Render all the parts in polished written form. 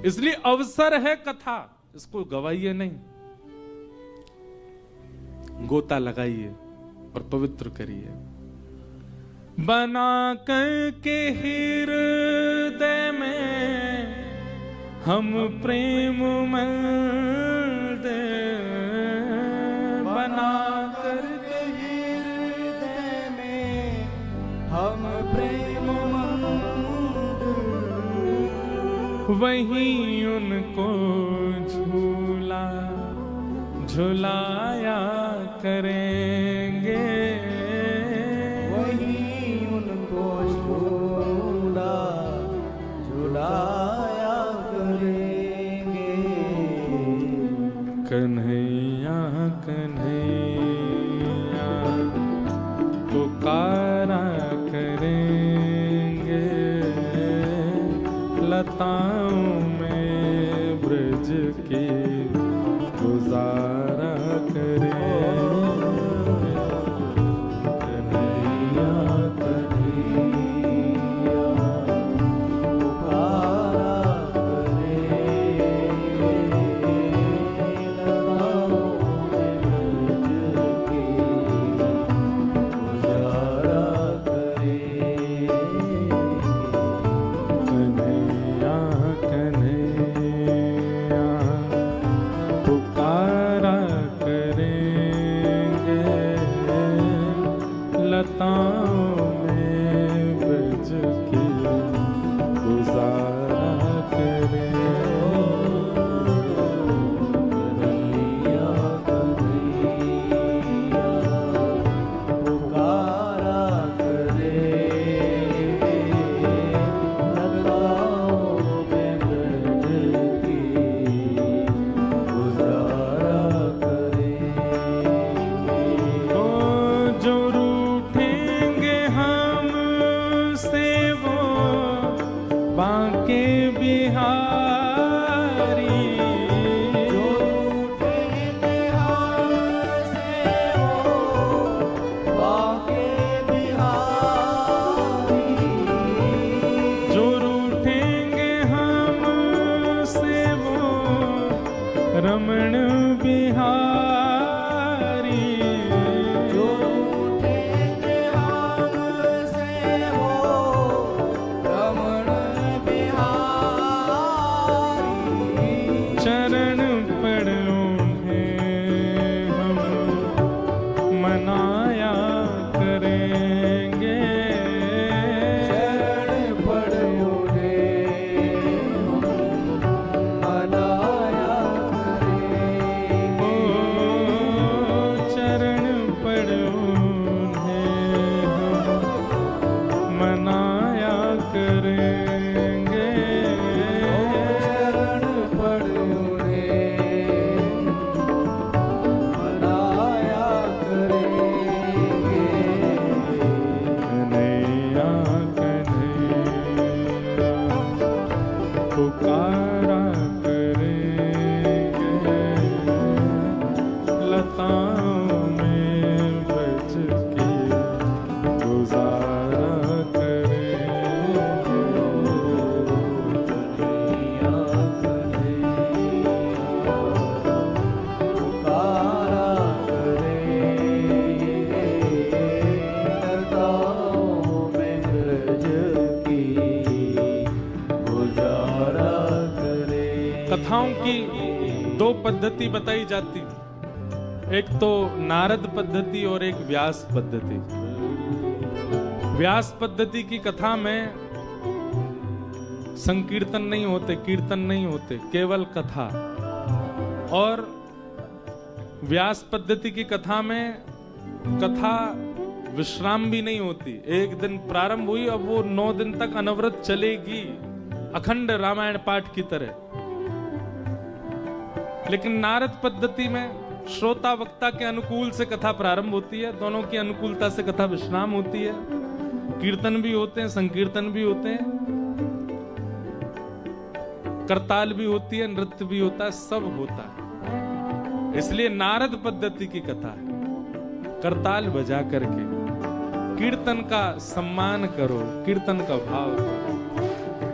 इसलिए अवसर है कथा, इसको गवाइए नहीं, गोता लगाइए और पवित्र करिए। बना करके हृदय में हम प्रेम मंदिर, बना करके हृदय में हम प्रेम मंदिर, वहीं उनको झूला झुलाया करेंगे, वहीं उनको झूला झुलाया करेंगे। कन्हैया कन्हैया पुकारा करेंगे, लताओं में ब्रज की गुजारा करेंगे। कन्हैया कन्हैया पुकारा करेंगे, लताओं में ब्रज की गुजारा करेंगे। कन्हैया कन्हैया पुकारा करेंगे, लताओं में ब्रज की गुजारा कन्हैया कन्हैया पुकारा करेंगे, लताओं में ब्रज की गुजारा करेंगे। ओ जो रूठेंगे हमसे वो बांके बिहारी, जो रूठेंगे हमसे वो बांके बिहारी, जो रूठेंगे हमसे वो रमण बिहारी, जो रूठेंगे हमसे वो रमण बिहारी। चरण पड़ उन्हें हम मनाया करेंगे, शरण पड़ उन्हें मनाया ओ करेंगे। चरण पड़ उन्हें हम मनाया करेंगे। शरण पड़ उन्हें मनाया करेंगे। कन्हैया कन्हैया पुकारा करेंगे, लताओं में ब्रज की गुजारा करेंगे। कन्हैया कन्हैया पुकारा करेंगे, लताओं में ब्रज की गुजारा करेंगे। कथाओं की दो पद्धति बताई जाती, एक तो नारद पद्धति और एक व्यास पद्धति। व्यास पद्धति की कथा में संकीर्तन नहीं होते, कीर्तन नहीं होते, केवल कथा। और व्यास पद्धति की कथा में कथा विश्राम भी नहीं होती, एक दिन प्रारंभ हुई अब वो 9 दिन तक अनवरत चलेगी, अखंड रामायण पाठ की तरह। लेकिन नारद पद्धति में श्रोता वक्ता के अनुकूल से कथा प्रारंभ होती है, दोनों की अनुकूलता से कथा विश्राम होती है, कीर्तन भी होते हैं, संकीर्तन भी होते हैं, करताल भी होती है, नृत्य भी होता है, सब होता है। इसलिए नारद पद्धति की कथा है, करताल बजा करके कीर्तन का सम्मान करो, कीर्तन का भाव करो।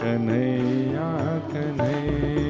कन्हैया कन्हैया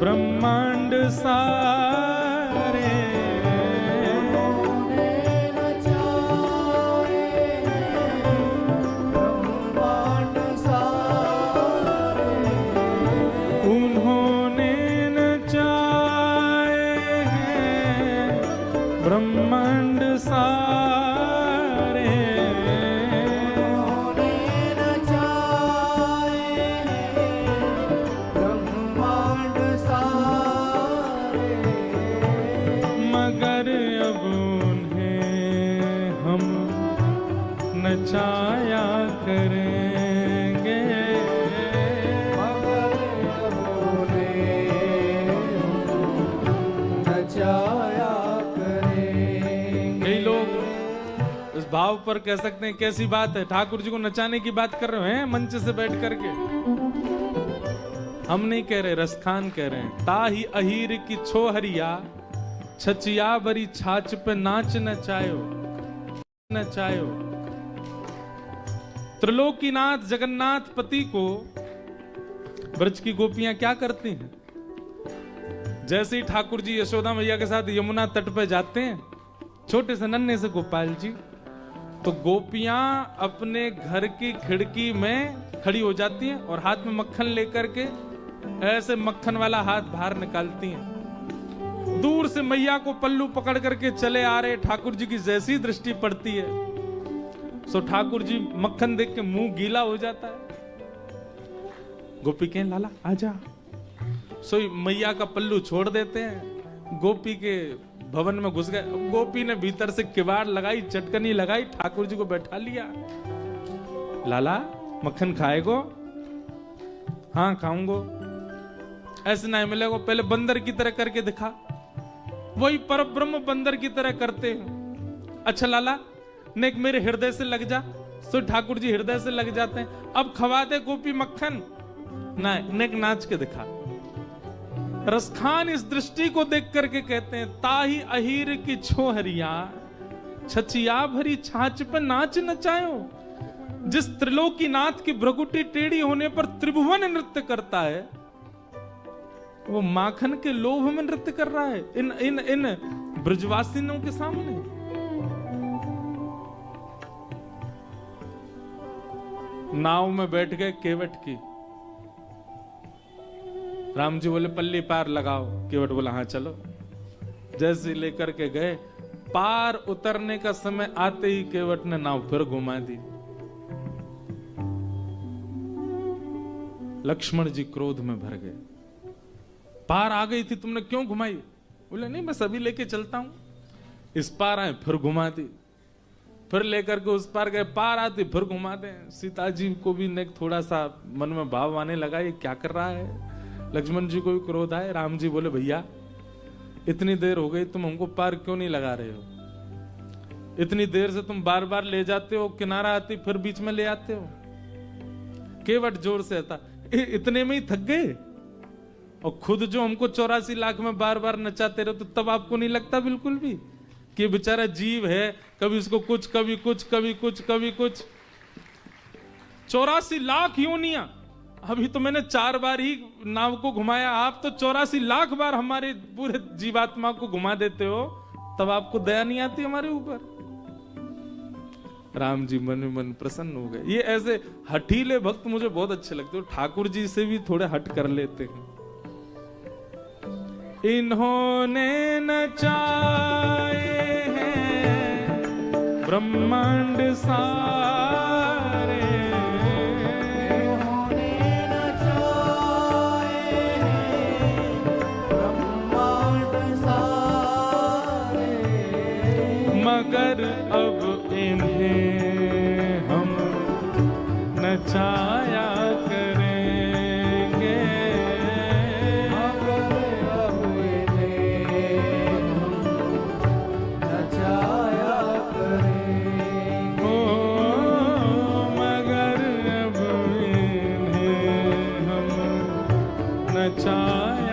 ब्रह्मांड सारे उन्होंने नचाए ब्रह्मांड सारे, उन्होंने नचाए हैं ब्रह्मांड सारे, उन्होंने नचाए ब्रह्मांड सारे, मगर अब उन्हें हम नचाया करेंगे। मगर उन्हें नचाया करेंगे। कई लोग इस भाव पर कह सकते हैं कैसी बात है, ठाकुर जी को नचाने की बात कर रहे हैं मंच से बैठ करके। हम नहीं कह रहे, रसखान कह रहे हैं। ताही अहीर की छोहरिया छचिया बरी छाछ पे नाच नचायो नचायो। त्रिलोकीनाथ जगन्नाथ पति को ब्रज की गोपियां क्या करती हैं? जैसे ही ठाकुर जी यशोदा मैया के साथ यमुना तट पे जाते हैं, छोटे से नन्हे से गोपाल जी, तो गोपियां अपने घर की खिड़की में खड़ी हो जाती हैं और हाथ में मक्खन लेकर के ऐसे मक्खन वाला हाथ बाहर निकालती हैं। दूर से मैया को पल्लू पकड़ करके चले आ रहे ठाकुर जी की जैसी दृष्टि पड़ती है, सो ठाकुर जी मक्खन देख के मुंह गीला हो जाता है। गोपी कहें लाला आजा, सो मैया का पल्लू छोड़ देते हैं, गोपी के भवन में घुस गए। गोपी ने भीतर से किवाड़ लगाई, चटकनी लगाई, ठाकुर जी को बैठा लिया। लाला मक्खन खाएगो? हाँ खाऊंगो। ऐसे नहीं मिलेगो, पहले बंदर की तरह करके दिखा। वही परब्रह्म बंदर की तरह करते हैं। अच्छा लाला नेक मेरे हृदय से लग जा, सो ठाकुर जी हृदय से लग जाते हैं। अब खवा दे गोपी मक्खन, नहीं नेक नाच के दिखा। रसखान इस दृष्टि को देख करके कहते हैं ताही अहीर की छोहरिया छचिया भरी छाछ पर नाच नचायो। जिस त्रिलोकीनाथ की भ्रगुटी टेढ़ी होने पर त्रिभुवन नृत्य करता है, वो माखन के लोभ में नृत्य कर रहा है इन इन इन ब्रजवासियों के सामने। नाव में बैठ गए केवट की, राम जी बोले पल्ली पार लगाओ, केवट बोला हाँ चलो। जैसे लेकर के गए, पार उतरने का समय आते ही केवट ने नाव फिर घुमा दी। लक्ष्मण जी क्रोध में भर गए, पार आ गई थी तुमने क्यों घुमाई? बोले नहीं मैं सभी लेके चलता हूं। इस पार आए फिर घुमा दी, फिर लेकर के उस पार गए, पार आती फिर घुमा दे। सीता जी को भी ने थोड़ा सा मन में भाव आने लगा ये क्या कर रहा है। लक्ष्मण जी को भी क्रोध आए। राम जी बोले भैया इतनी देर हो गई, तुम हमको पार क्यों नहीं लगा रहे हो? इतनी देर से तुम बार बार ले जाते हो, किनारा आती फिर बीच में ले आते हो। केवट जोर से आता, इतने में ही थक गए? और खुद जो हमको 84 लाख में बार बार नचाते रहो, तो तब आपको नहीं लगता बिल्कुल भी कि बेचारा जीव है, कभी उसको कुछ कभी कुछ कभी कुछ कभी कुछ। 84 लाख योनियां, अभी तो मैंने 4 बार ही नाव को घुमाया, आप तो 84 लाख बार हमारे पूरे जीवात्मा को घुमा देते हो, तब आपको दया नहीं आती हमारे ऊपर? राम जी मन में मन प्रसन्न हो गए। ये ऐसे हठीले भक्त मुझे बहुत अच्छे लगते हैं, ठाकुर जी से भी थोड़े हट कर लेते हैं। इन्होंने नचाए हैं ब्रह्मांड सारे, उन्होंने नचाए हैं ब्रह्मांड सारे, मगर अब इन्हें हम नचाया करेंगे। मगर अब इन्हें हम नचाया करेंगे। ओ मगर अब इन्हें हम नचाया